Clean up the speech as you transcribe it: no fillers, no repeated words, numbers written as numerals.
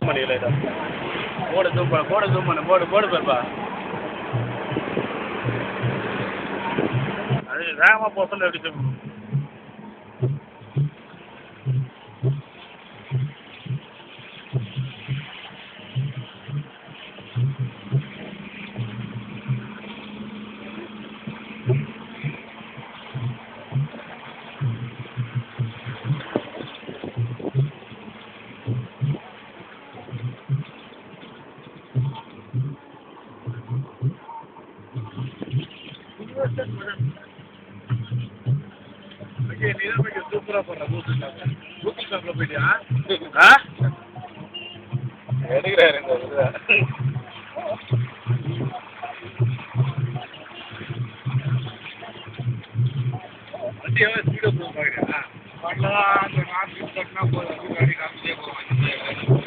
பண்ணிக்கல போடு ஜூம் பண்ணு போடு பேர்ப்பா அது வேகமாக போக சொல்லி எப்படி ஜூம் சூப்பராக போடுறேன் கூகுள் ஷாப்பில் போயிட்டியா எடுக்கிறாரு வண்டி எவ்வளோ ஸ்பீடாக போகும் பார்க்குறியா பண்ணலாம் அந்த நாட்டு போதும் காமிச்சே போவோம்